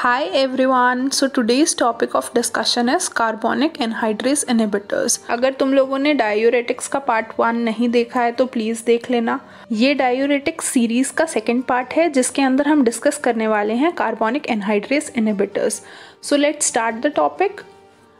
Hi everyone. So today's topic of discussion is carbonic anhydrase inhibitors. अगर तुम लोगों ने डायूरेटिक्स का पार्ट 1 नहीं देखा है तो प्लीज़ देख लेना। ये डायूरेटिक्स सीरीज का सेकंड पार्ट है जिसके अंदर हम डिस्कस करने वाले हैं carbonic anhydrase inhibitors. So let's start the topic.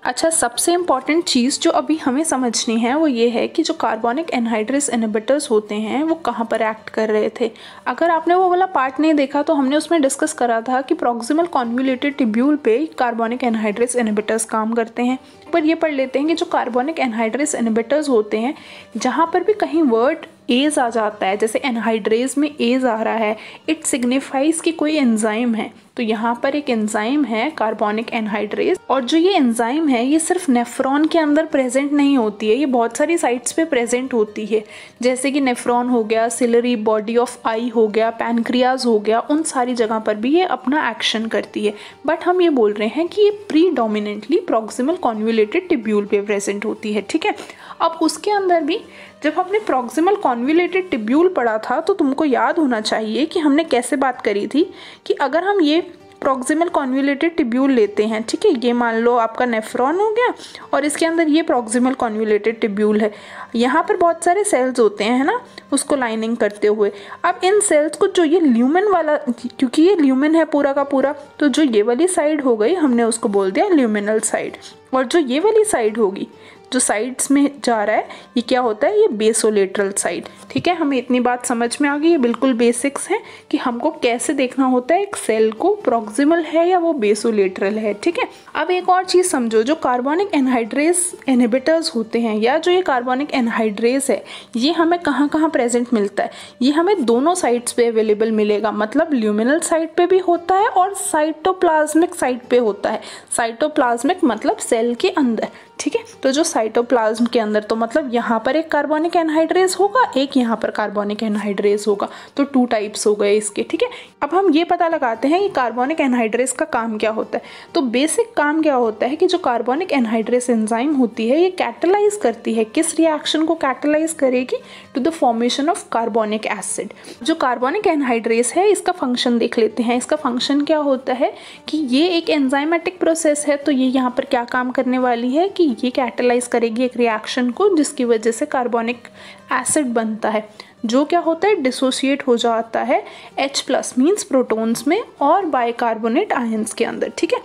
अच्छा, सबसे इम्पॉर्टेंट चीज़ जो अभी हमें समझनी है वो ये है कि जो कार्बोनिक एनहाइड्रेस इनहिबिटर्स होते हैं वो कहाँ पर एक्ट कर रहे थे। अगर आपने वो वाला पार्ट नहीं देखा तो हमने उसमें डिस्कस करा था कि प्रॉक्सिमल कॉन्वोल्यूटेड ट्यूब्यूल पे कार्बोनिक एनहाइड्रेस इनहिबिटर्स काम करते हैं। पर ये पढ़ लेते हैं कि जो कार्बोनिक एनहाइड्रेस इनहिबिटर्स होते हैं, जहाँ पर भी कहीं वर्ड एज आ जाता है, जैसे एनहाइड्रेस में एज आ रहा है, इट सिग्निफाइज कि कोई एंजाइम है। तो यहाँ पर एक एंजाइम है कार्बोनिक एनहाइड्रेस, और जो ये एंजाइम है ये सिर्फ नेफ्रॉन के अंदर प्रेजेंट नहीं होती है, ये बहुत सारी साइट्स पे प्रेजेंट होती है। जैसे कि नेफ्रॉन हो गया, सिलरी बॉडी ऑफ आई हो गया, पैनक्रियाज हो गया, उन सारी जगह पर भी ये अपना एक्शन करती है। बट हम ये बोल रहे हैं कि ये प्रीडोमिनेंटली प्रॉक्सिमल कॉन्वोल्यूटेड ट्यूब्यूल पे प्रेजेंट होती है। ठीक है, अब उसके अंदर भी जब हमने प्रॉक्सिमल कॉन्वोल्यूटेड ट्यूब्यूल पढ़ा था तो तुमको याद होना चाहिए कि हमने कैसे बात करी थी कि अगर हम ये प्रॉक्सिमल कॉन्वोल्यूटेड ट्यूब्यूल लेते हैं, ठीक है, ये मान लो आपका नेफ्रॉन हो गया और इसके अंदर ये प्रॉक्सिमल कॉन्वोल्यूटेड ट्यूब्यूल है। यहाँ पर बहुत सारे सेल्स होते हैं, है ना, उसको लाइनिंग करते हुए। अब इन सेल्स को जो ये ल्यूमेन वाला, क्योंकि ये ल्यूमेन है पूरा का पूरा, तो जो ये वाली साइड हो गई हमने उसको बोल दिया ल्यूमिनल साइड, और जो ये वाली साइड होगी जो साइड्स में जा रहा है ये क्या होता है, ये बेसोलेटरल साइड। ठीक है, हमें इतनी बात समझ में आ गई। ये बिल्कुल बेसिक्स है कि हमको कैसे देखना होता है एक सेल को प्रॉक्सिमल है या वो बेसोलेटरल है। ठीक है, अब एक और चीज़ समझो, जो कार्बोनिक एनहाइड्रेस इनहिबिटर्स होते हैं या जो ये कार्बोनिक एनहाइड्रेस है ये हमें कहाँ कहाँ प्रेजेंट मिलता है। ये हमें दोनों साइड्स पे अवेलेबल मिलेगा, मतलब ल्यूमिनल साइड पे भी होता है और साइटोप्लाज्मिक साइड पे होता है। साइटोप्लाज्मिक मतलब सेल के अंदर। ठीक है, तो जो साइटोप्लाज्म के अंदर, तो मतलब यहाँ पर एक कार्बोनिक एनहाइड्रेस होगा, एक यहाँ पर कार्बोनिक एनहाइड्रेस होगा, तो 2 टाइप्स हो गए इसके। ठीक है, अब हम ये पता लगाते हैं कि कार्बोनिक एनहाइड्रेस का काम क्या होता है। तो बेसिक काम क्या होता है कि जो कार्बोनिक एनहाइड्रेस एंजाइम होती है ये कैटलाइज करती है, किस रिएक्शन को कैटलाइज करेगी, to the formation of carbonic acid. जो कार्बोनिक एनहाइड्रेस है इसका फंक्शन देख लेते हैं। इसका फंक्शन क्या होता है कि ये एक एंजाइमेटिक प्रोसेस है, तो ये यहाँ पर क्या काम करने वाली है कि ये कैटलाइज करेगी एक रिएक्शन को जिसकी वजह से कार्बोनिक एसिड बनता है, जो क्या होता है, डिसोसिएट हो जाता है H+ मीन्स प्रोटॉन्स में और बाइकार्बोनेट आयंस के अंदर। ठीक है,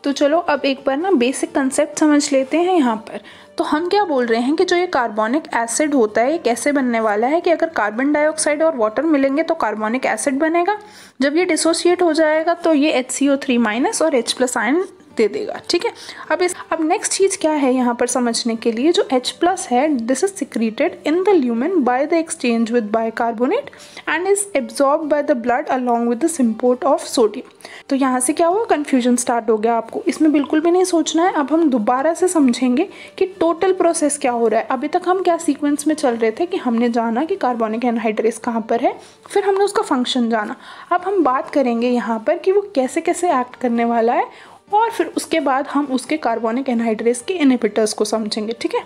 तो चलो अब एक बार ना बेसिक कंसेप्ट समझ लेते हैं यहाँ पर। तो हम क्या बोल रहे हैं कि जो ये कार्बोनिक एसिड होता है ये कैसे बनने वाला है कि अगर कार्बन डाइऑक्साइड और वाटर मिलेंगे तो कार्बोनिक एसिड बनेगा। जब ये डिसोसिएट हो जाएगा तो ये HCO3- और H+ आयन दे देगा। ठीक है, अब नेक्स्ट चीज़ क्या है यहाँ पर समझने के लिए, जो H+ है this is secreted in the lumen by the exchange with bicarbonate and is absorb by the blood along with the symport of sodium. तो यहाँ से क्या हुआ, कन्फ्यूजन स्टार्ट हो गया आपको। इसमें बिल्कुल भी नहीं सोचना है। अब हम दोबारा से समझेंगे कि टोटल प्रोसेस क्या हो रहा है। अभी तक हम क्या सीक्वेंस में चल रहे थे कि हमने जाना कि कार्बोनिक एनहाइड्रेस कहाँ पर है, फिर हमने उसका फंक्शन जाना। अब हम बात करेंगे यहाँ पर कि वो कैसे कैसे एक्ट करने वाला है, और फिर उसके बाद हम उसके कार्बोनिक एनहाइड्रेस के इनहिबिटर्स को समझेंगे। ठीक है,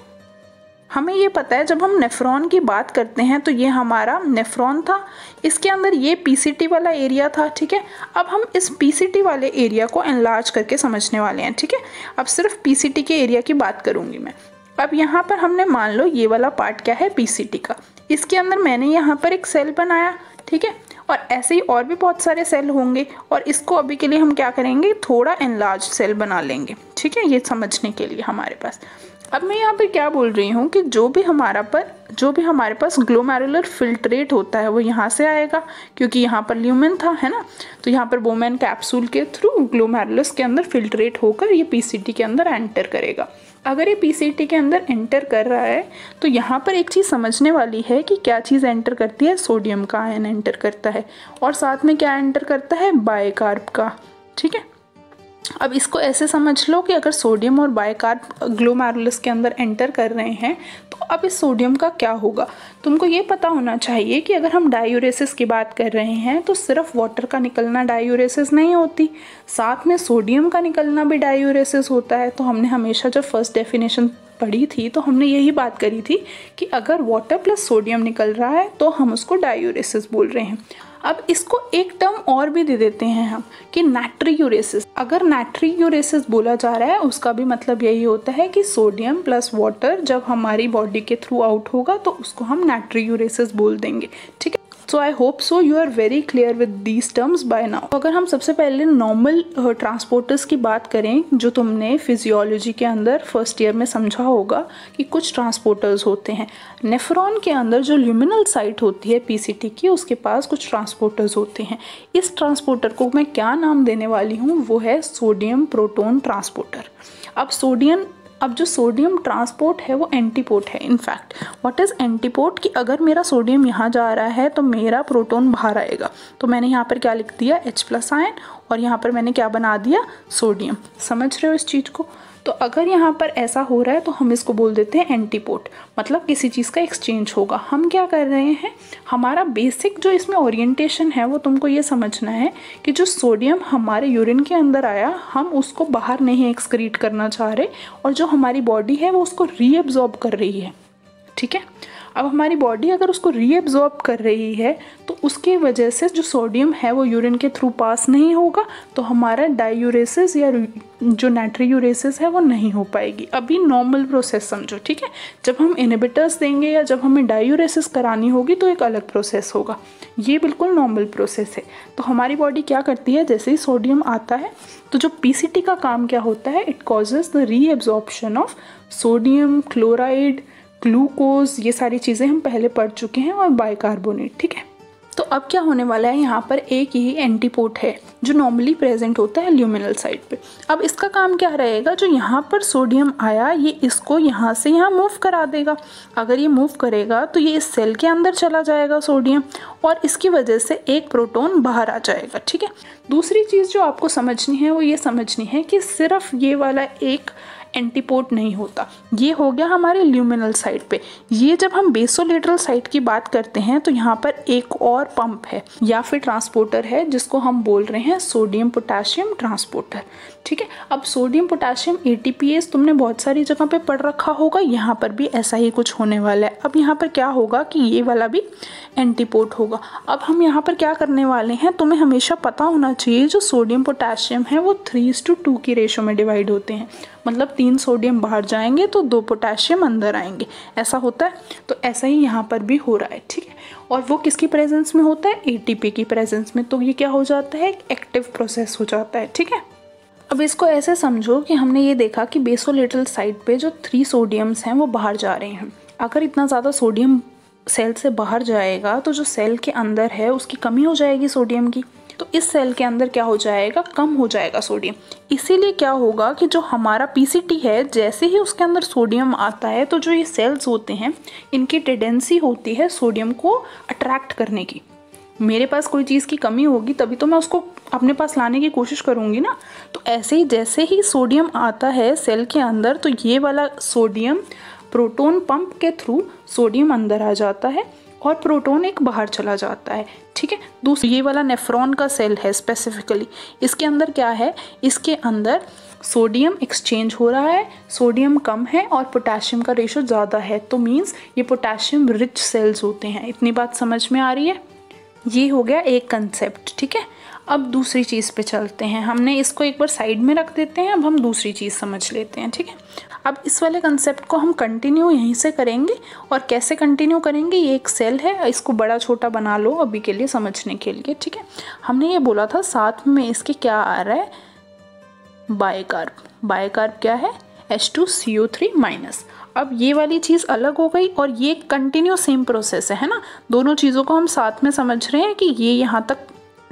हमें ये पता है जब हम नेफ्रॉन की बात करते हैं तो ये हमारा नेफ्रॉन था, इसके अंदर ये PCT वाला एरिया था। ठीक है, अब हम इस PCT वाले एरिया को एनलार्ज करके समझने वाले हैं। ठीक है, अब सिर्फ PCT के एरिया की बात करूँगी मैं। अब यहाँ पर हमने मान लो ये वाला पार्ट क्या है, PCT का, इसके अंदर मैंने यहाँ पर एक सेल बनाया। ठीक है, और ऐसे ही और भी बहुत सारे सेल होंगे, और इसको अभी के लिए हम क्या करेंगे, थोड़ा एनलार्ज सेल बना लेंगे। ठीक है, ये समझने के लिए हमारे पास। अब मैं यहाँ पे क्या बोल रही हूँ कि जो भी हमारे पास ग्लोमेरुलर फिल्ट्रेट होता है वो यहाँ से आएगा, क्योंकि यहाँ पर ल्यूमेन था, है ना, तो यहाँ पर बोमेन कैप्सूल के थ्रू ग्लोमेरुलस के अंदर फिल्ट्रेट होकर ये PCT के अंदर एंटर करेगा। अगर ये PCT के अंदर एंटर कर रहा है तो यहाँ पर एक चीज़ समझने वाली है कि क्या चीज़ एंटर करती है, सोडियम का आयन एंटर करता है, और साथ में क्या एंटर करता है, बाइकार्ब का। ठीक है, अब इसको ऐसे समझ लो कि अगर सोडियम और बाइकार्ब ग्लोमेरुलस के अंदर एंटर कर रहे हैं तो अब इस सोडियम का क्या होगा। तुमको ये पता होना चाहिए कि अगर हम डायूरेसिस की बात कर रहे हैं तो सिर्फ वाटर का निकलना डायूरेसिस नहीं होती, साथ में सोडियम का निकलना भी डायूरेसिस होता है। तो हमने हमेशा जब फर्स्ट डेफिनेशन पढ़ी थी तो हमने यही बात करी थी कि अगर वाटर प्लस सोडियम निकल रहा है तो हम उसको डायूरेसिस बोल रहे हैं। अब इसको एक टर्म और भी दे देते हैं हम कि नाट्रियूरेसिस। अगर नाट्रियूरेसिस बोला जा रहा है उसका भी मतलब यही होता है कि सोडियम प्लस वाटर जब हमारी बॉडी के थ्रू आउट होगा तो उसको हम नाट्रियूरेसिस बोल देंगे, ठीक है। So I hope so you are very clear with these terms by now. अगर हम सबसे पहले नॉर्मल ट्रांसपोर्टर्स की बात करें, जो तुमने फिजियोलॉजी के अंदर फर्स्ट ईयर में समझा होगा कि कुछ ट्रांसपोर्टर्स होते हैं। नेफ्रॉन के अंदर जो ल्यूमिनल साइट होती है पीसीटी की, उसके पास कुछ ट्रांसपोर्टर्स होते हैं। इस ट्रांसपोर्टर को मैं क्या नाम देने वाली हूँ, वो है सोडियम प्रोटोन ट्रांसपोर्टर। अब जो सोडियम ट्रांसपोर्ट है वो एंटीपोर्ट है। इनफैक्ट व्हाट इज एंटीपोर्ट, कि अगर मेरा सोडियम यहाँ जा रहा है तो मेरा प्रोटोन बाहर आएगा। तो मैंने यहाँ पर क्या लिख दिया, H+ आयन, और यहाँ पर मैंने क्या बना दिया, सोडियम। समझ रहे हो इस चीज़ को? तो अगर यहाँ पर ऐसा हो रहा है तो हम इसको बोल देते हैं एंटीपोर्ट, मतलब किसी चीज़ का एक्सचेंज होगा। हम क्या कर रहे हैं, हमारा बेसिक जो इसमें ओरिएंटेशन है वो तुमको ये समझना है कि जो सोडियम हमारे यूरिन के अंदर आया, हम उसको बाहर नहीं एक्सक्रीट करना चाह रहे, और जो हमारी बॉडी है वो उसको रीएब्जॉर्ब कर रही है, ठीक है। अब हमारी बॉडी अगर उसको रीएब्जॉर्ब कर रही है तो उसके वजह से जो सोडियम है वो यूरिन के थ्रू पास नहीं होगा, तो हमारा डायूरेसिस या जो नाट्रियूरेसिस है वो नहीं हो पाएगी। अभी नॉर्मल प्रोसेस समझो, ठीक है। जब हम इनहिबिटर्स देंगे या जब हमें डायूरेसिस करानी होगी तो एक अलग प्रोसेस होगा। ये बिल्कुल नॉर्मल प्रोसेस है। तो हमारी बॉडी क्या करती है, जैसे ही सोडियम आता है तो जो पीसीटी का काम क्या होता है, it causes the reabsorption of sodium, chloride, glucose, ये सारी चीज़ें हम पहले पढ़ चुके हैं, और बाइकार्बोनेट, ठीक है। तो अब क्या होने वाला है, यहाँ पर एक ही एंटीपोर्ट है जो नॉर्मली प्रेजेंट होता है ल्यूमिनल साइड पे। अब इसका काम क्या रहेगा, जो यहाँ पर सोडियम आया ये इसको यहाँ से यहाँ मूव करा देगा। अगर ये मूव करेगा तो ये इस सेल के अंदर चला जाएगा सोडियम, और इसकी वजह से एक प्रोटॉन बाहर आ जाएगा, ठीक है। दूसरी चीज़ जो आपको समझनी है वो ये समझनी है कि सिर्फ ये वाला एक एंटीपोर्ट नहीं होता, ये हो गया हमारे ल्यूमिनल साइड पे। ये जब हम बेसोलेटरल साइड की बात करते हैं तो यहाँ पर एक और पंप है या फिर ट्रांसपोर्टर है जिसको हम बोल रहे हैं सोडियम पोटेशियम ट्रांसपोर्टर, ठीक है। अब सोडियम पोटेशियम ATPase तुमने बहुत सारी जगह पे पढ़ रखा होगा, यहाँ पर भी ऐसा ही कुछ होने वाला है। अब यहाँ पर क्या होगा कि ये वाला भी एंटीपोर्ट होगा। अब हम यहाँ पर क्या करने वाले हैं, तुम्हें हमेशा पता होना चाहिए जो सोडियम पोटेशियम है वो 3:2 की रेशो में डिवाइड होते हैं, मतलब 3 सोडियम बाहर जाएंगे तो 2 पोटेशियम अंदर आएंगे, ऐसा होता है। तो ऐसा ही यहाँ पर भी हो रहा है, ठीक है। और वो किसकी प्रेजेंस में होता है, ATP की प्रेजेंस में। तो ये क्या हो जाता है, एक एक्टिव प्रोसेस हो जाता है, ठीक है। अब इसको ऐसे समझो कि हमने ये देखा कि बेसोलेटरल साइड पे जो 3 सोडियम्स हैं वो बाहर जा रहे हैं। अगर इतना ज़्यादा सोडियम सेल से बाहर जाएगा तो जो सेल के अंदर है उसकी कमी हो जाएगी सोडियम की, तो इस सेल के अंदर क्या हो जाएगा, कम हो जाएगा सोडियम। इसीलिए क्या होगा कि जो हमारा पीसीटी है, जैसे ही उसके अंदर सोडियम आता है तो जो ये सेल्स होते हैं इनकी टेंडेंसी होती है सोडियम को अट्रैक्ट करने की। मेरे पास कोई चीज़ की कमी होगी तभी तो मैं उसको अपने पास लाने की कोशिश करूँगी ना। तो ऐसे ही जैसे ही सोडियम आता है सेल के अंदर तो ये वाला सोडियम प्रोटॉन पंप के थ्रू सोडियम अंदर आ जाता है और प्रोटॉन एक बाहर चला जाता है, ठीक है। दूसरा ये वाला नेफ्रॉन का सेल है स्पेसिफिकली, इसके अंदर क्या है, इसके अंदर सोडियम एक्सचेंज हो रहा है, सोडियम कम है और पोटेशियम का रेशो ज़्यादा है, तो मीन्स ये पोटेशियम रिच सेल्स होते हैं। इतनी बात समझ में आ रही है? ये हो गया एक कंसेप्ट, ठीक है। अब दूसरी चीज़ पे चलते हैं। हमने इसको एक बार साइड में रख देते हैं, अब हम दूसरी चीज़ समझ लेते हैं, ठीक है। अब इस वाले कंसेप्ट को हम कंटिन्यू यहीं से करेंगे, और कैसे कंटिन्यू करेंगे, ये एक सेल है, इसको बड़ा छोटा बना लो अभी के लिए समझने के लिए, ठीक है। हमने ये बोला था साथ में इसके क्या आ रहा है, बाइकार्ब। बाइकार्ब क्या है, H2CO3-। अब ये वाली चीज़ अलग हो गई और ये कंटिन्यू सेम प्रोसेस है ना। दोनों चीज़ों को हम साथ में समझ रहे हैं कि ये यहाँ तक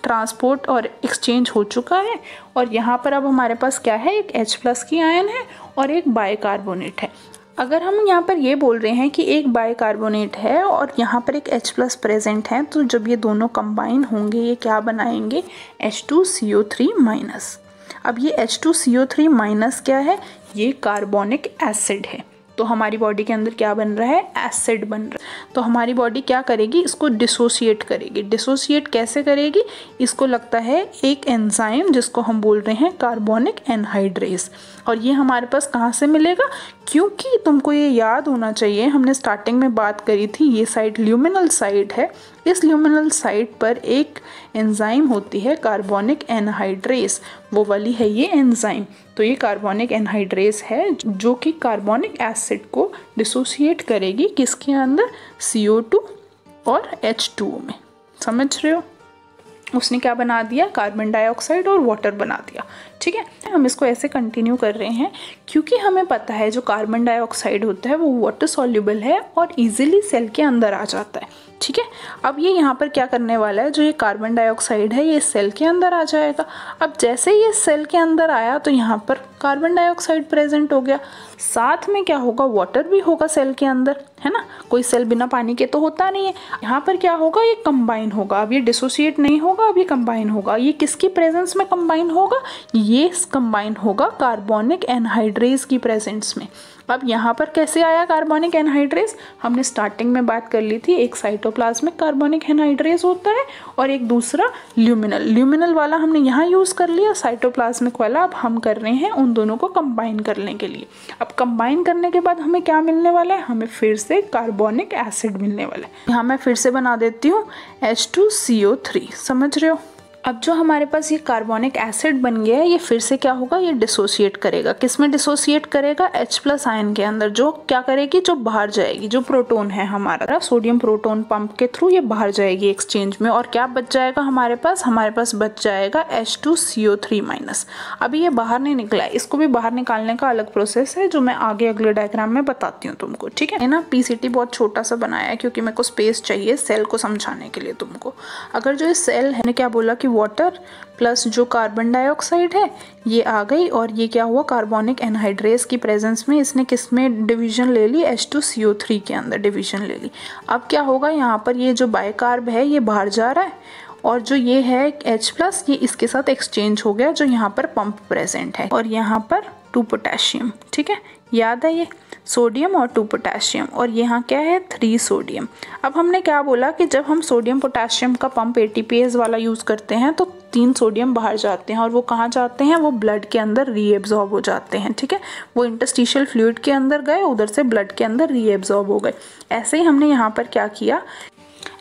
ट्रांसपोर्ट और एक्सचेंज हो चुका है, और यहाँ पर अब हमारे पास क्या है, एक H+ की आयन है और एक बाइकार्बोनेट है। अगर हम यहाँ पर ये बोल रहे हैं कि एक बाइकार्बोनेट है और यहाँ पर एक H+ प्रेजेंट है, तो जब ये दोनों कंबाइन होंगे ये क्या बनाएंगे, H2CO3-। अब ये H2CO3- क्या है, ये कार्बोनिक एसिड है। तो हमारी बॉडी के अंदर क्या बन रहा है, एसिड बन रहा है। तो हमारी बॉडी क्या करेगी, इसको डिसोसिएट करेगी। डिसोसिएट कैसे करेगी, इसको लगता है एक एंजाइम जिसको हम बोल रहे हैं कार्बोनिक एनहाइड्रेस। और ये हमारे पास कहाँ से मिलेगा, क्योंकि तुमको ये याद होना चाहिए, हमने स्टार्टिंग में बात करी थी, ये साइड ल्यूमिनल साइड है। इस ल्यूमिनल साइड पर एक एंजाइम होती है कार्बोनिक एनहाइड्रेस, वो वाली है ये एंजाइम। तो ये कार्बोनिक एनहाइड्रेस है जो कि कार्बोनिक एसिड को डिसोसिएट करेगी किसके अंदर, CO2 और H2O में। समझ रहे हो, उसने क्या बना दिया, कार्बन डाइऑक्साइड और वाटर बना दिया। ठीक है, हम इसको ऐसे कंटिन्यू कर रहे हैं क्योंकि हमें पता है जो कार्बन डाइऑक्साइड होता है वो वाटर सॉल्युबल है और इजीली सेल के अंदर आ जाता है। ठीक है, अब ये यहाँ पर क्या करने वाला है, जो ये कार्बन डाइऑक्साइड है ये सेल के अंदर आ जाएगा। अब जैसे ये सेल के अंदर आया तो यहाँ पर कार्बन डाइऑक्साइड प्रेजेंट हो गया, साथ में क्या होगा, वाटर भी होगा सेल के अंदर, है ना। कोई सेल बिना पानी के तो होता नहीं है। यहाँ पर क्या होगा, ये कंबाइन होगा। अब ये डिसोसिएट नहीं होगा, अब ये कंबाइन होगा। ये किसकी प्रेजेंस में कंबाइन होगा, ये कंबाइन होगा कार्बोनिक एनहाइड्रेस की प्रेजेंस में। अब यहाँ पर कैसे आया कार्बोनिक एनहाइड्रेस, हमने स्टार्टिंग में बात कर ली थी, एक साइटोप्लाज्मिक कार्बोनिक एनहाइड्रेस होता है और एक दूसरा ल्यूमिनल वाला हमने यहाँ यूज कर लिया, साइटोप्लाज्मिक वाला अब हम कर रहे हैं उन दोनों को कंबाइन करने के लिए। अब कंबाइन करने के बाद हमें क्या मिलने वाला है, हमें फिर से कार्बोनिक एसिड मिलने वाला है। यहाँ मैं फिर से बना देती हूँ H2CO3, समझ रहे हो। अब जो हमारे पास ये कार्बोनिक एसिड बन गया है, ये फिर से क्या होगा, ये डिसोसिएट करेगा। किसमें डिसोसिएट करेगा, H+ आयन के अंदर, जो क्या करेगी, जो बाहर जाएगी, जो प्रोटोन है हमारा सोडियम प्रोटोन पंप के थ्रू ये बाहर जाएगी एक्सचेंज में। और क्या बच जाएगा हमारे पास बच जाएगा H2CO3-। अभी ये बाहर नहीं निकला है, इसको भी बाहर निकालने का अलग प्रोसेस है जो मैं आगे अगले डायग्राम में बताती हूँ तुमको। ठीक है ना, PCT बहुत छोटा सा बनाया है क्योंकि मेरे को स्पेस चाहिए सेल को समझाने के लिए तुमको। अगर जो ये सेल है, क्या बोला कि वाटर प्लस जो कार्बन डाइऑक्साइड है ये आ गई, और ये क्या हुआ, कार्बोनिक एनहाइड्रेस की प्रेजेंस में इसने किसमें डिवीजन ले ली, H2CO3 के अंदर डिवीजन ले ली। अब क्या होगा, यहाँ पर ये जो बाइकार्ब है ये बाहर जा रहा है और जो ये है H+ ये इसके साथ एक्सचेंज हो गया, जो यहाँ पर पंप प्रेजेंट है, और यहाँ पर 2 पोटेशियम। ठीक है, याद है ये सोडियम और 2 पोटेशियम, और यहाँ क्या है 3 सोडियम। अब हमने क्या बोला कि जब हम सोडियम पोटेशियम का पंप ATPase वाला यूज करते हैं तो 3 सोडियम बाहर जाते हैं, और वो कहाँ जाते हैं, वो ब्लड के अंदर रीएब्जॉर्ब हो जाते हैं। ठीक है, वो इंटरस्टिशियल फ्लूइड के अंदर गए, उधर से ब्लड के अंदर रीएब्जॉर्ब हो गए। ऐसे ही हमने यहाँ पर क्या किया,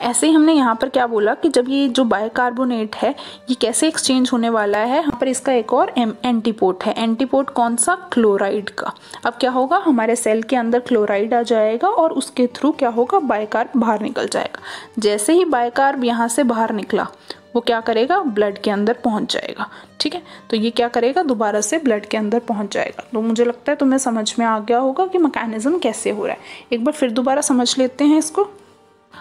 ऐसे ही हमने यहाँ पर क्या बोला कि जब ये जो बाइकार्बोनेट है ये कैसे एक्सचेंज होने वाला है, यहाँ पर इसका एक और एंटीपोट है। एंटीपोट कौन सा, क्लोराइड का। अब क्या होगा, हमारे सेल के अंदर क्लोराइड आ जाएगा और उसके थ्रू क्या होगा, बाइकार्ब बाहर निकल जाएगा। जैसे ही बाइकार्ब यहाँ से बाहर निकला वो क्या करेगा, ब्लड के अंदर पहुंच जाएगा। ठीक है, तो ये क्या करेगा, दोबारा से ब्लड के अंदर पहुंच जाएगा। तो मुझे लगता है तुम्हें समझ में आ गया होगा कि मैकेनिज्म कैसे हो रहा है। एक बार फिर दोबारा समझ लेते हैं इसको।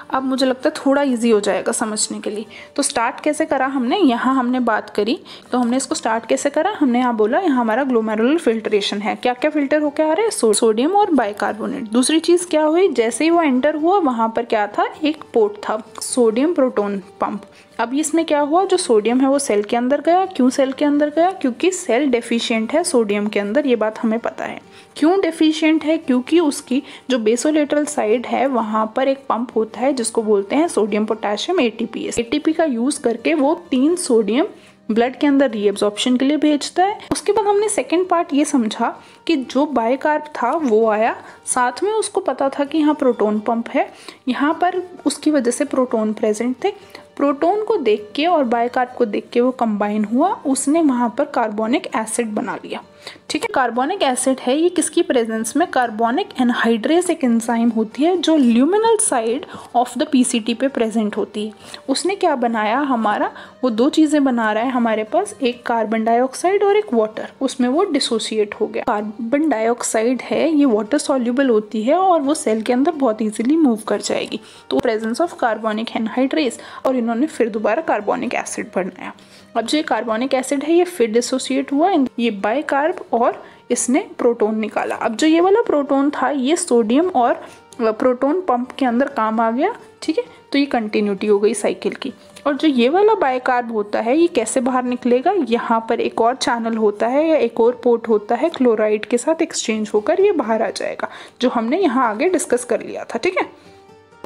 अब मुझे लगता है थोड़ा इजी हो जाएगा समझने के लिए। तो स्टार्ट कैसे करा हमने, यहाँ हमने बात करी, तो हमने इसको स्टार्ट कैसे करा, हमने यहाँ बोला यहाँ हमारा ग्लोमेरुलर फिल्ट्रेशन है। क्या क्या फिल्टर होके आ रहे हैं, सोडियम और बाइकार्बोनेट। दूसरी चीज क्या हुई, जैसे ही वो एंटर हुआ वहां पर क्या था, एक पोर्ट था, सोडियम प्रोटोन पंप। अब इसमें क्या हुआ, जो सोडियम है वो सेल के अंदर गया। क्यों सेल के अंदर गया, क्योंकि सेल डेफिशिएंट है सोडियम के अंदर, ये बात हमें पता है। क्यों डेफिशिएंट है, क्योंकि उसकी जो बेसोलेटरल साइड है वहां पर एक पंप होता है जिसको बोलते हैं सोडियम पोटेशियम ATPase। ATP का यूज करके वो 3 सोडियम ब्लड के अंदर रीएब्जॉर्प्शन के लिए भेजता है। उसके बाद हमने सेकेंड पार्ट ये समझा कि जो बाइकार्ब था वो आया, साथ में उसको पता था कि यहाँ प्रोटोन पंप है, यहाँ पर उसकी वजह से प्रोटोन प्रेजेंट थे। प्रोटोन को देख के और बाइकार्ब को देख के वो कंबाइन हुआ, उसने वहां पर कार्बोनिक एसिड बना लिया। ठीक है, कार्बोनिक एसिड है ये किसकी प्रेजेंस में, कार्बोनिक एनहाइड्रेस एक एंजाइम होती है जो luminal side of the PCT पे प्रेजेंट होती है। उसने क्या बनाया, हमारा वो 2 चीजें बना रहा है हमारे पास, एक कार्बन डाइऑक्साइड और एक वाटर, उसमें वो डिसोसिएट हो गया। कार्बन डाइऑक्साइड है ये वाटर सॉल्युबल होती है और वो सेल के अंदर बहुत इजीली मूव कर जाएगी, तो प्रेजेंस ऑफ कार्बोनिक एनहाइड्रेस, और इन्होंने फिर दोबारा कार्बोनिक एसिड बनाया। अब जो ये कार्बोनिक एसिड है ये फिर डिसोसिएट हुआ, ये बाइकार्ब, और इसने प्रोटोन निकाला। अब जो ये वाला प्रोटोन था ये सोडियम और प्रोटोन पंप के अंदर काम आ गया। ठीक है, तो ये कंटिन्यूटी हो गई साइकिल की। और जो ये वाला बाइकार्ब होता है ये कैसे बाहर निकलेगा, यहाँ पर एक और चैनल होता है या एक और पोर्ट होता है, क्लोराइड के साथ एक्सचेंज होकर ये बाहर आ जाएगा, जो हमने यहाँ आगे डिस्कस कर लिया था। ठीक है,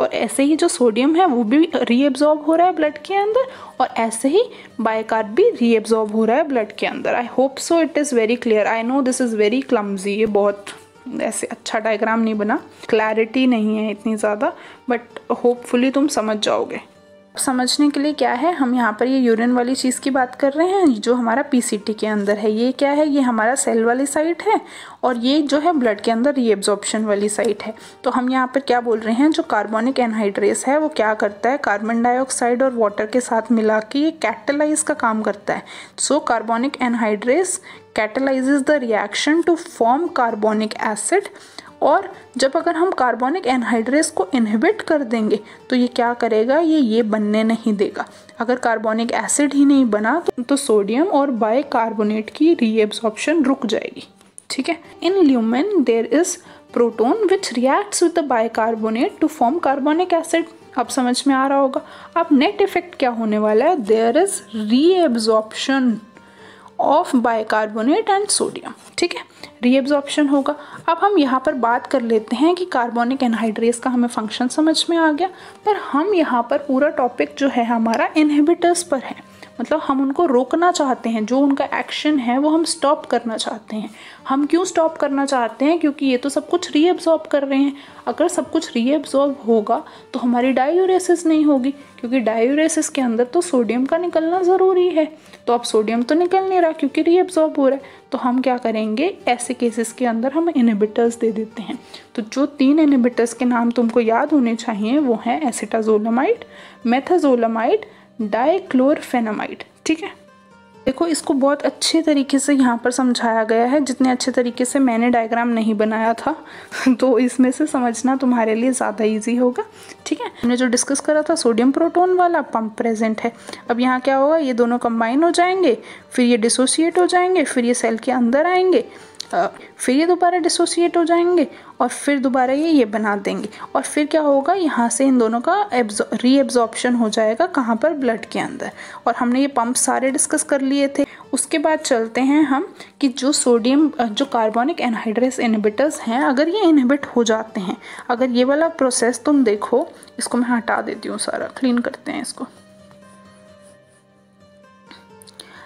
और ऐसे ही जो सोडियम है वो भी रीएब्जॉर्ब हो रहा है ब्लड के अंदर, और ऐसे ही बाइकार्ब भी रीएब्जॉर्ब हो रहा है ब्लड के अंदर। आई hope so it is very clear. I know this is very clumsy, ये बहुत ऐसे अच्छा डायग्राम नहीं बना, क्लैरिटी नहीं है इतनी ज़्यादा, बट होपफुली तुम समझ जाओगे। समझने के लिए क्या है, हम यहाँ पर ये यूरिन वाली चीज़ की बात कर रहे हैं जो हमारा पीसीटी के अंदर है। ये क्या है, ये हमारा सेल वाली साइट है, और ये जो है ब्लड के अंदर रीएब्जॉर्प्शन वाली साइट है। तो हम यहाँ पर क्या बोल रहे हैं, जो कार्बोनिक एनहाइड्रेस है वो क्या करता है, कार्बन डाइऑक्साइड और वाटर के साथ मिला के ये कैटलाइज का काम करता है। So carbonic anhydrase catalyses the reaction to form carbonic acid, और जब अगर हम कार्बोनिक एनहाइड्रेस को इनहिबिट कर देंगे तो ये क्या करेगा, ये बनने नहीं देगा। अगर कार्बोनिक एसिड ही नहीं बना तो सोडियम और बाइकार्बोनेट की रीएब्जॉर्प्शन रुक जाएगी। ठीक है। In lumen there is proton which reacts with the bicarbonate to form carbonic acid. अब समझ में आ रहा होगा। अब नेट इफेक्ट क्या होने वाला है, there is reabsorption of bicarbonate and sodium. ठीक है, रीएब्जॉर्प्शन होगा। अब हम यहाँ पर बात कर लेते हैं कि कार्बोनिक एनहाइड्रेस का हमें फंक्शन समझ में आ गया, पर हम यहाँ पर पूरा टॉपिक जो है हमारा इनहिबिटर्स पर है। मतलब हम उनको रोकना चाहते हैं, जो उनका एक्शन है वो हम स्टॉप करना चाहते हैं। हम क्यों स्टॉप करना चाहते हैं, क्योंकि ये तो सब कुछ रीएब्जॉर्ब कर रहे हैं। अगर सब कुछ रीएब्जॉर्ब होगा तो हमारी डायूरेसिस नहीं होगी, क्योंकि डायूरेसिस के अंदर तो सोडियम का निकलना ज़रूरी है। तो अब सोडियम तो निकल नहीं रहा क्योंकि रीएब्जॉर्ब हो रहा है। तो हम क्या करेंगे, ऐसे केसेस के अंदर हम इनहिबिटर्स दे देते हैं। तो जो 3 इनहिबिटर्स के नाम तुमको याद होने चाहिए वो हैं एसिटाजोलामाइड, मेथाजोलामाइड, डाइक्लोरफेनामाइड। ठीक है, देखो इसको बहुत अच्छे तरीके से यहाँ पर समझाया गया है, जितने अच्छे तरीके से मैंने डायग्राम नहीं बनाया था तो इसमें से समझना तुम्हारे लिए ज़्यादा इजी होगा। ठीक है, हमने जो डिस्कस करा था सोडियम प्रोटोन वाला पंप प्रेजेंट है। अब यहाँ क्या होगा, ये दोनों कंबाइन हो जाएंगे, फिर ये डिसोसिएट हो जाएंगे, फिर ये सेल के अंदर आएंगे, फिर ये दोबारा डिसोसिएट हो जाएंगे, और फिर दोबारा ये बना देंगे, और फिर क्या होगा, यहाँ से इन दोनों का रीएब्जॉर्प्शन हो जाएगा कहाँ पर, ब्लड के अंदर। और हमने ये पंप सारे डिस्कस कर लिए थे। उसके बाद चलते हैं हम कि जो जो कार्बोनिक एनहाइड्रेस इनहिबिटर्स हैं, अगर ये इनहिबिट हो जाते हैं, अगर ये वाला प्रोसेस तुम देखो, इसको मैं हटा देती हूँ, सारा क्लीन करते हैं इसको।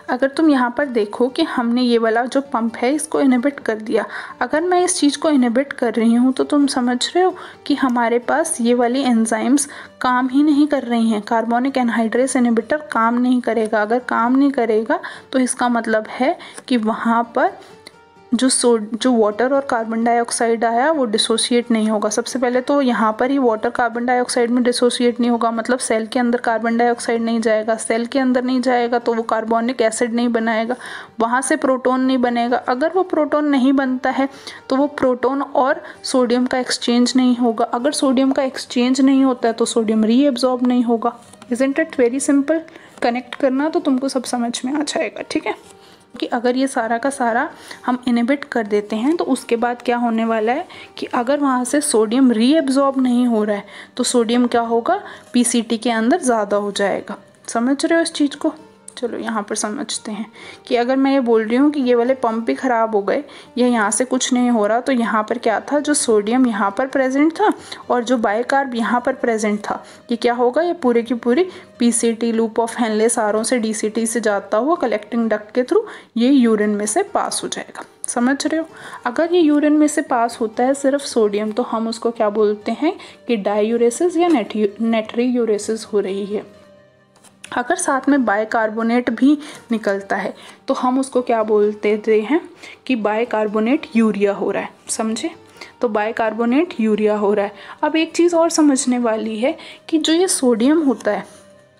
अगर तुम यहाँ पर देखो कि हमने ये वाला जो पंप है इसको इनहिबिट कर दिया, अगर मैं इस चीज़ को इनहिबिट कर रही हूँ तो तुम समझ रहे हो कि हमारे पास ये वाली एंजाइम्स काम ही नहीं कर रही हैं। कार्बोनिक एनहाइड्रेस इनहिबिटर काम नहीं करेगा। अगर काम नहीं करेगा तो इसका मतलब है कि वहाँ पर जो वाटर और कार्बन डाइऑक्साइड आया वो डिसोसिएट नहीं होगा। सबसे पहले तो यहाँ पर ही वाटर कार्बन डाइऑक्साइड में डिसोसिएट नहीं होगा, मतलब सेल के अंदर कार्बन डाइऑक्साइड नहीं जाएगा। सेल के अंदर नहीं जाएगा तो वो कार्बोनिक एसिड नहीं बनाएगा, वहाँ से प्रोटोन नहीं बनेगा। अगर वो प्रोटोन नहीं बनता है तो वो प्रोटोन और सोडियम का एक्सचेंज नहीं होगा। अगर सोडियम का एक्सचेंज नहीं होता है तो सोडियम रीएब्जॉर्ब नहीं होगा। Isn't it very simple? Connect करना तो तुमको सब समझ में आ जाएगा। ठीक है, कि अगर ये सारा का सारा हम इनहिबिट कर देते हैं तो उसके बाद क्या होने वाला है कि अगर वहाँ से सोडियम रीएब्जॉर्ब नहीं हो रहा है तो सोडियम क्या होगा, पीसीटी के अंदर ज़्यादा हो जाएगा। समझ रहे हो इस चीज़ को? चलो यहाँ पर समझते हैं कि अगर मैं ये बोल रही हूँ कि ये वाले पंप भी ख़राब हो गए या यहाँ से कुछ नहीं हो रहा, तो यहाँ पर क्या था, जो सोडियम यहाँ पर प्रेजेंट था और जो बाइकार्ब यहाँ पर प्रेजेंट था, ये क्या होगा, ये पूरे की पूरी पीसीटी लूप ऑफ हेनले सारों से डीसीटी से जाता हुआ कलेक्टिंग डक्ट के थ्रू ये यूरिन में से पास हो जाएगा। समझ रहे हो? अगर ये यूरिन में से पास होता है सिर्फ सोडियम तो हम उसको क्या बोलते हैं कि डायूरेसिस या नेट्री यूरेसिस हो रही है। अगर साथ में बाइकार्बोनेट भी निकलता है तो हम उसको क्या बोलते हैं कि बाइकार्बोनेट यूरिया हो रहा है। समझे? तो बाइकार्बोनेट यूरिया हो रहा है। अब एक चीज़ और समझने वाली है कि जो ये सोडियम होता है,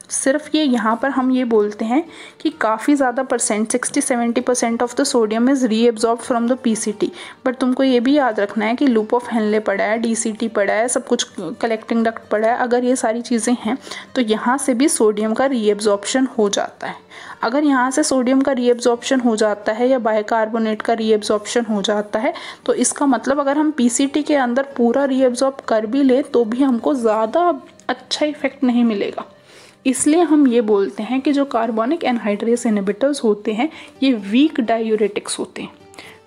सिर्फ ये यहाँ पर हम ये बोलते हैं कि काफ़ी ज़्यादा percent 60-70% of the sodium is reabsorb from the PCT. But तुमको ये भी याद रखना है कि लूप ऑफ हेनले पड़ा है, डीसीटी पड़ा है, सब कुछ कलेक्टिंग डक्ट पड़ा है। अगर ये सारी चीज़ें हैं तो यहाँ से भी सोडियम का रीएब्जॉर्प्शन हो जाता है। अगर यहाँ से सोडियम का रीएब्जॉर्प्शन हो जाता है या बाइकार्बोनेट का रीएब्जॉर्प्शन हो जाता है तो इसका मतलब अगर हम पीसीटी के अंदर पूरा रीएब्जॉर्ब कर भी ले तो भी हमको ज़्यादा अच्छा इफेक्ट नहीं मिलेगा। इसलिए हम ये बोलते हैं कि जो कार्बोनिक एनहाइड्रेस इनहिबिटर्स होते हैं ये वीक डायूरेटिक्स होते हैं।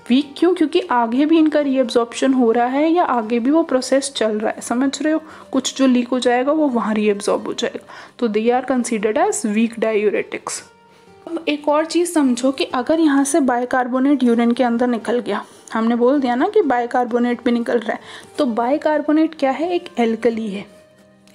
वीक क्यों? क्योंकि आगे भी इनका रीएब्जॉर्प्शन हो रहा है या आगे भी वो प्रोसेस चल रहा है, समझ रहे हो? कुछ जो लीक हो जाएगा वो वहाँ रीएब्जॉर्ब हो जाएगा, तो they are considered as weak diuretics. अब एक और चीज़ समझो कि अगर यहाँ से बाइकार्बोनेट यूरिन के अंदर निकल गया, हमने बोल दिया ना कि बाइकार्बोनेट भी निकल रहा है, तो बाइकार्बोनेट क्या है? एक एल्कली है,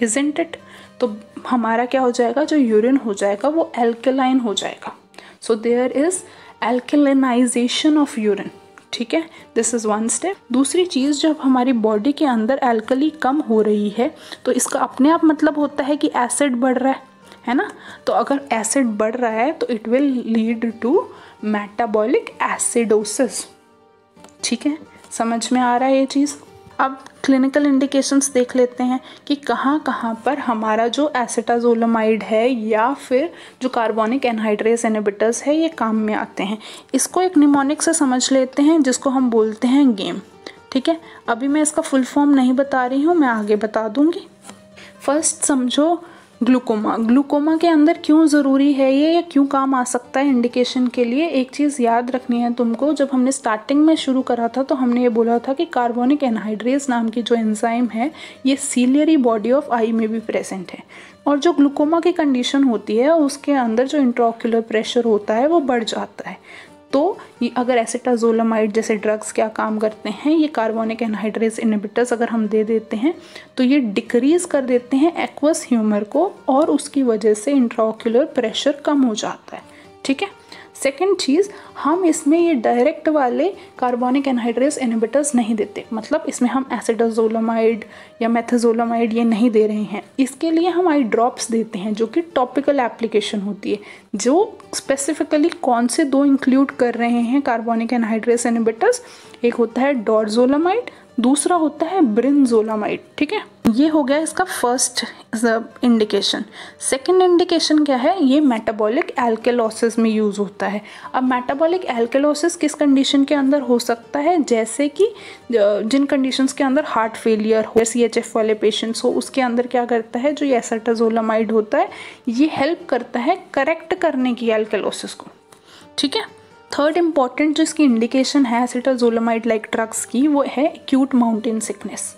इजंट इट? तो हमारा क्या हो जाएगा, जो यूरिन हो जाएगा वो एल्कलाइन हो जाएगा। So there is alkalinisation of urine, ठीक है, दिस इज़ वन स्टेप। दूसरी चीज़, जब हमारी बॉडी के अंदर एल्कली कम हो रही है तो इसका अपने आप मतलब होता है कि एसिड बढ़ रहा है ना? तो अगर एसिड बढ़ रहा है तो it will lead to metabolic acidosis, ठीक है, समझ में आ रहा है ये चीज़? अब क्लिनिकल इंडिकेशंस देख लेते हैं कि कहाँ कहाँ पर हमारा जो एसिटाजोलामाइड है या फिर जो कार्बोनिक एनहाइड्रेस इनहिबिटर्स है ये काम में आते हैं। इसको एक निमोनिक से समझ लेते हैं जिसको हम बोलते हैं गेम, ठीक है। अभी मैं इसका फुल फॉर्म नहीं बता रही हूँ, मैं आगे बता दूँगी। फर्स्ट समझो ग्लूकोमा। ग्लूकोमा के अंदर क्यों ज़रूरी है ये या क्यों काम आ सकता है इंडिकेशन के लिए? एक चीज़ याद रखनी है तुमको, जब हमने स्टार्टिंग में शुरू करा था तो हमने ये बोला था कि कार्बोनिक एनहाइड्रेस नाम की जो एंजाइम है ये सीलियरी बॉडी ऑफ आई में भी प्रेजेंट है, और जो ग्लूकोमा की कंडीशन होती है उसके अंदर जो इंट्राओक्यूलर प्रेशर होता है वो बढ़ जाता है। तो ये अगर एसिटाजोलामाइड जैसे ड्रग्स क्या काम करते हैं, ये कार्बोनिक एनहाइड्रेस इनहिबिटर्स अगर हम दे देते हैं तो ये डिक्रीज़ कर देते हैं एक्वस ह्यूमर को और उसकी वजह से इंट्राओक्यूलर प्रेशर कम हो जाता है, ठीक है। सेकेंड चीज़, हम इसमें ये डायरेक्ट वाले कार्बोनिक एनहाइड्रेस इनहिबिटर्स नहीं देते, मतलब इसमें हम एसिटाजोलामाइड या मेथाजोलामाइड ये नहीं दे रहे हैं। इसके लिए हम आई ड्रॉप्स देते हैं जो कि टॉपिकल एप्लीकेशन होती है, जो स्पेसिफिकली कौन से दो इंक्लूड कर रहे हैं कार्बोनिक एनहाइड्रेस इनहिबिटर्स। एक होता है डोरजोलामाइड, दूसरा होता है ब्रिंजोलामाइड, ठीक है। ये हो गया इसका फर्स्ट इंडिकेशन। सेकंड इंडिकेशन क्या है? ये मेटाबॉलिक एल्केलोसिस में यूज़ होता है। अब मेटाबॉलिक एल्केलोसिस किस कंडीशन के अंदर हो सकता है? जैसे कि जिन कंडीशंस के अंदर हार्ट फेलियर हो, CHF वाले पेशेंट्स हो, उसके अंदर क्या करता है, जो ये एसिटाजोलामाइड होता है ये हेल्प करता है करेक्ट करने की एल्केलोसिस को, ठीक है। थर्ड इंपॉर्टेंट जो इसकी इंडिकेशन है एसिटाजोलामाइड लाइक ड्रग्स की, वो है एक्यूट माउंटेन सिकनेस।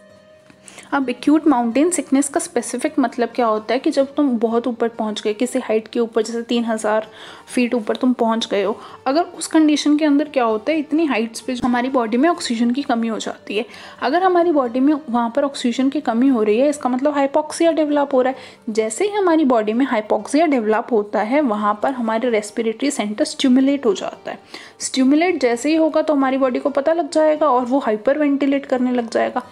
अब एक्यूट माउंटेन सिकनेस का स्पेसिफिक मतलब क्या होता है कि जब तुम बहुत ऊपर पहुंच गए, किसी हाइट के ऊपर, जैसे 3000 फीट ऊपर तुम पहुंच गए हो, अगर उस कंडीशन के अंदर क्या होता है, इतनी हाइट्स पे हमारी बॉडी में ऑक्सीजन की कमी हो जाती है। अगर हमारी बॉडी में वहाँ पर ऑक्सीजन की कमी हो रही है, इसका मतलब हाइपोक्सिया डेवलप हो रहा है। जैसे ही हमारी बॉडी में हाइपोक्सिया डेवलप होता है, वहाँ पर हमारे रेस्पिरेटरी सेंटर स्टिमुलेट हो जाता है। स्टिमुलेट जैसे ही होगा तो हमारी बॉडी को पता लग जाएगा और वो हाइपर वेंटिलेट करने लग जाएगा।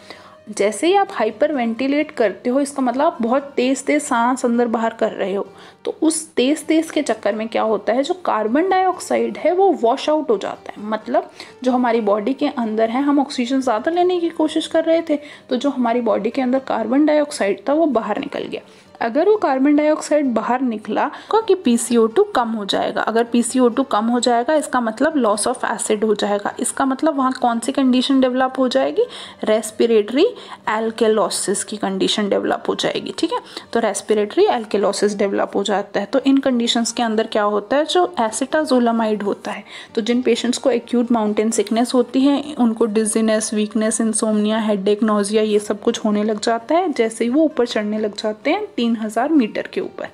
जैसे ही आप हाइपर वेंटिलेट करते हो, इसका मतलब आप बहुत तेज़ तेज़ सांस अंदर बाहर कर रहे हो, तो उस तेज़ के चक्कर में क्या होता है, जो कार्बन डाइऑक्साइड है वो वॉश आउट हो जाता है। मतलब जो हमारी बॉडी के अंदर है, हम ऑक्सीजन ज़्यादा लेने की कोशिश कर रहे थे, तो जो हमारी बॉडी के अंदर कार्बन डाइऑक्साइड था वो बाहर निकल गया। अगर वो कार्बन डाइऑक्साइड बाहर निकला कि PCO2 कम हो जाएगा। अगर PCO2 कम हो जाएगा इसका मतलब लॉस ऑफ एसिड हो जाएगा। इसका मतलब वहाँ कौन सी कंडीशन डेवलप हो जाएगी? रेस्पिरेटरी एल्केलोसिस की कंडीशन डेवलप हो जाएगी, ठीक है। तो रेस्पिरेटरी एल्केलोसिस डेवलप हो जाता है। तो इन कंडीशंस के अंदर क्या होता है, जो एसिटाजोलामाइड होता है, तो जिन पेशेंट्स को एक्यूट माउंटेन सिकनेस होती है उनको dizziness, weakness, insomnia, headache, nausea ये सब कुछ होने लग जाता है जैसे ही वो ऊपर चढ़ने लग जाते हैं 3000 मीटर के ऊपर।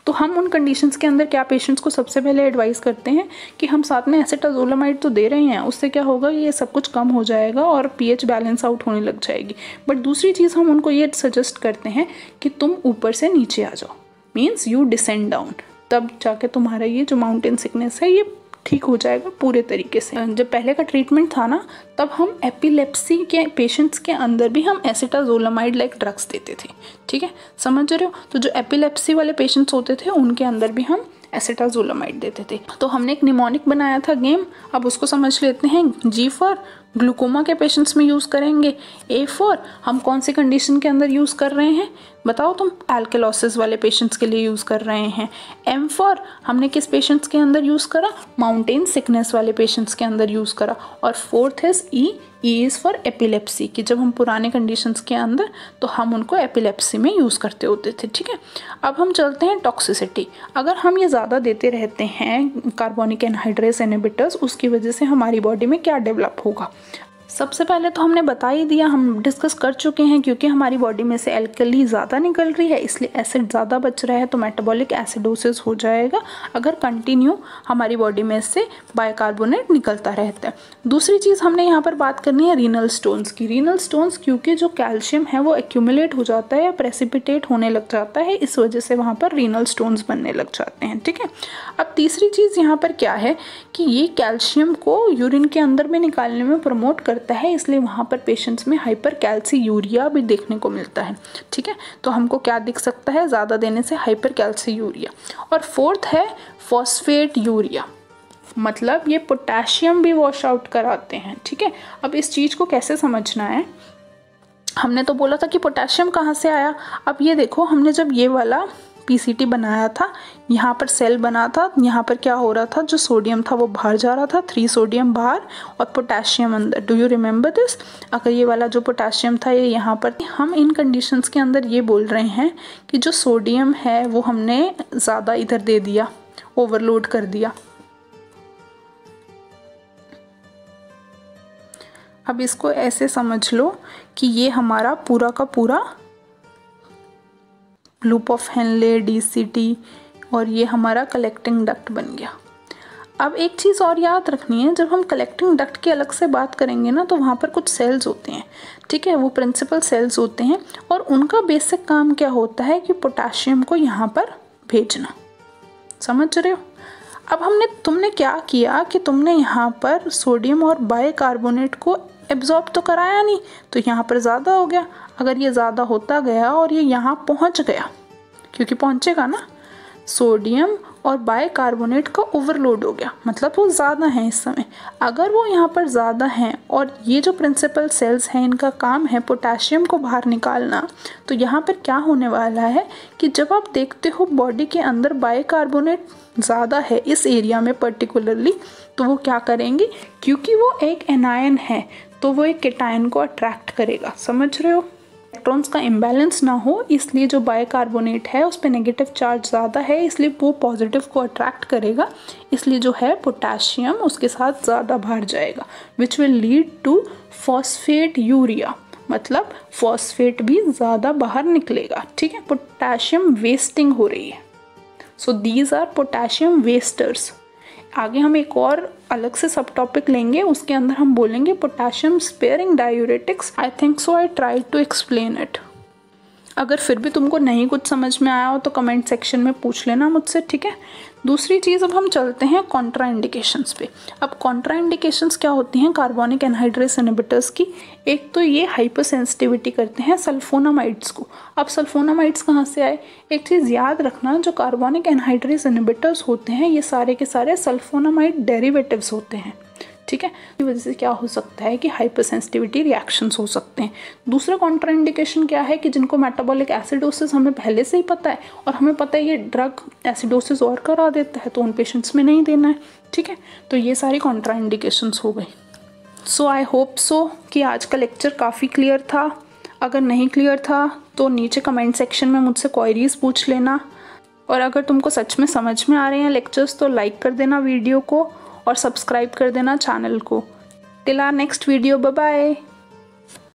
तो हम उन कंडीशंस के अंदर क्या पेशेंट्स को सबसे पहले एडवाइस करते हैं कि हम साथ में एसिटाजोलामाइड तो दे रहे हैं, उससे क्या होगा, ये सब कुछ कम हो जाएगा और pH बैलेंस आउट होने लग जाएगी। बट दूसरी चीज़ हम उनको ये सजेस्ट करते हैं कि तुम ऊपर से नीचे आ जाओ, मीन्स यू डिसेंड डाउन, तब जाके तुम्हारा ये जो माउंटेन सिकनेस है ये ठीक हो जाएगा पूरे तरीके से। जब पहले का ट्रीटमेंट था ना, तब हम एपिलेप्सी के पेशेंट्स के अंदर भी हम एसिटाजोलामाइड लाइक ड्रग्स देते थे, ठीक है, समझ रहे हो। तो जो एपिलेप्सी वाले पेशेंट्स होते थे उनके अंदर भी हम एसिटाजोलामाइड देते थे। तो हमने एक निमोनिक बनाया था गेम, अब उसको समझ लेते हैं। G फॉर ग्लूकोमा के पेशेंट्स में यूज़ करेंगे। A फॉर हम कौन सी कंडीशन के अंदर यूज़ कर रहे हैं, बताओ तुम? एल्केलोसिस वाले पेशेंट्स के लिए यूज़ कर रहे हैं। M फॉर हमने किस पेशेंट्स के अंदर यूज़ करा, माउंटेन सिकनेस वाले पेशेंट्स के अंदर यूज़ करा। और fourth is E E is for epilepsy, कि जब हम पुराने कंडीशंस के अंदर तो हम उनको एपिलेप्सी में यूज़ करते होते थे। ठीक है, अब हम चलते हैं टॉक्सिसिटी। अगर हम ये ज़्यादा देते रहते हैं कार्बोनिक एनहाइड्रेस इनहिबिटर्स, उसकी वजह से हमारी बॉडी में क्या डेवलप होगा। सबसे पहले तो हमने बता ही दिया, हम डिस्कस कर चुके हैं, क्योंकि हमारी बॉडी में से एल्कली ज़्यादा निकल रही है इसलिए एसिड ज़्यादा बच रहा है, तो मेटाबॉलिक एसिडोसिस हो जाएगा अगर कंटिन्यू हमारी बॉडी में से बाइकार्बोनेट निकलता रहता है। दूसरी चीज़ हमने यहाँ पर बात करनी है रीनल स्टोन्स की। रीनल स्टोन्स क्योंकि जो कैल्शियम है वो एक्यूमुलेट हो जाता है या प्रेसिपिटेट होने लग जाता है, इस वजह से वहाँ पर रीनल स्टोन्स बनने लग जाते हैं। ठीक है, अब तीसरी चीज़ यहाँ पर क्या है कि ये कैल्शियम को यूरिन के अंदर में निकालने में प्रमोट करता है, इसलिए वहाँ पर पेशेंट्स में हाइपर कैल्सीयूरिया भी देखने को मिलता है। ठीक है, तो हमको क्या दिख सकता है ज़्यादा देने से, हाइपर कैल्सीयूरिया। और फोर्थ है फॉस्फेट यूरिया, मतलब ये पोटेशियम भी वॉश आउट कराते हैं। ठीक है, अब इस चीज़ को कैसे समझना है, हमने तो बोला था कि पोटेशियम कहाँ से आया। अब ये देखो, हमने जब ये वाला पीसीटी बनाया था, यहाँ पर सेल बना था, यहाँ पर क्या हो रहा था, जो सोडियम था वो बाहर जा रहा था, 3 सोडियम बाहर और पोटेशियम अंदर। Do you remember this. अगर ये वाला जो पोटेशियम था ये यहाँ पर, हम इन कंडीशंस के अंदर ये बोल रहे हैं कि जो सोडियम है वो हमने ज़्यादा इधर दे दिया, ओवरलोड कर दिया। अब इसको ऐसे समझ लो कि ये हमारा पूरा का पूरा लूप ऑफ हेनले, डीसीटी, और ये हमारा कलेक्टिंग डक्ट बन गया। अब एक चीज़ और याद रखनी है, जब हम कलेक्टिंग डक्ट की अलग से बात करेंगे ना, तो वहाँ पर कुछ सेल्स होते हैं। ठीक है, वो प्रिंसिपल सेल्स होते हैं और उनका बेसिक काम क्या होता है कि पोटेशियम को यहाँ पर भेजना। समझ रहे हो। अब तुमने क्या किया कि तुमने यहाँ पर सोडियम और बाइकार्बोनेट को एब्जॉर्ब तो कराया नहीं, तो यहाँ पर ज़्यादा हो गया। अगर ये ज़्यादा होता गया और ये यहाँ पहुँच गया, क्योंकि पहुँचेगा ना, सोडियम और बाइकार्बोनेट का ओवरलोड हो गया, मतलब वो ज़्यादा है इस समय। अगर वो यहाँ पर ज़्यादा हैं और ये जो प्रिंसिपल सेल्स हैं इनका काम है पोटेशियम को बाहर निकालना, तो यहाँ पर क्या होने वाला है कि जब आप देखते हो बॉडी के अंदर बाइकार्बोनेट ज़्यादा है इस एरिया में पर्टिकुलरली, तो वो क्या करेंगे, क्योंकि वो एक एनायन है तो वो एक केटायन को अट्रैक्ट करेगा। समझ रहे हो, इलेक्ट्रॉन्स का इम्बैलेंस ना हो, इसलिए जो बाइकार्बोनेट है उस पर नेगेटिव चार्ज ज़्यादा है, इसलिए वो पॉजिटिव को अट्रैक्ट करेगा, इसलिए जो है पोटेशियम उसके साथ ज़्यादा बाहर जाएगा, which will lead to phosphate urea, मतलब फॉस्फेट भी ज़्यादा बाहर निकलेगा। ठीक है, पोटेशियम वेस्टिंग हो रही है। So these are potassium wasters. आगे हम एक और अलग से सब टॉपिक लेंगे, उसके अंदर हम बोलेंगे potassium sparing diuretics. I think so I try to explain it. अगर फिर भी तुमको नहीं कुछ समझ में आया हो तो कमेंट सेक्शन में पूछ लेना मुझसे। ठीक है, दूसरी चीज़, अब हम चलते हैं कॉन्ट्रा इंडिकेशंस पे। अब कॉन्ट्रा इंडिकेशंस क्या होती हैं कार्बोनिक एनहाइड्रेस इनहिबिटर्स की। एक तो ये हाइपर सेंसिटिविटी करते हैं सल्फोनामाइड्स को। अब सल्फोनामाइड्स कहाँ से आए, एक चीज़ याद रखना, जो कार्बोनिक एनहाइड्रेस इनहिबिटर्स होते हैं ये सारे के सारे सल्फोनामाइड डेरिवेटिव्स होते हैं। ठीक है, इस वजह से क्या हो सकता है कि हाइपर सेंसिटिविटी रिएक्शंस हो सकते हैं। दूसरा कॉन्ट्राइंडिकेशन क्या है कि जिनको मेटाबॉलिक एसिडोसिस हमें पहले से ही पता है और हमें पता है ये ड्रग एसिडोसिस और करा देता है, तो उन पेशेंट्स में नहीं देना है। ठीक है, तो ये सारी कॉन्ट्राइंडिकेशंस हो गई। सो आई होप सो कि आज का लेक्चर काफ़ी क्लियर था। अगर नहीं क्लियर था तो नीचे कमेंट सेक्शन में मुझसे क्वेरीज पूछ लेना, और अगर तुमको सच में समझ में आ रहे हैं लेक्चर्स तो लाइक कर देना वीडियो को और सब्सक्राइब कर देना चैनल को। Till our next video, bye bye.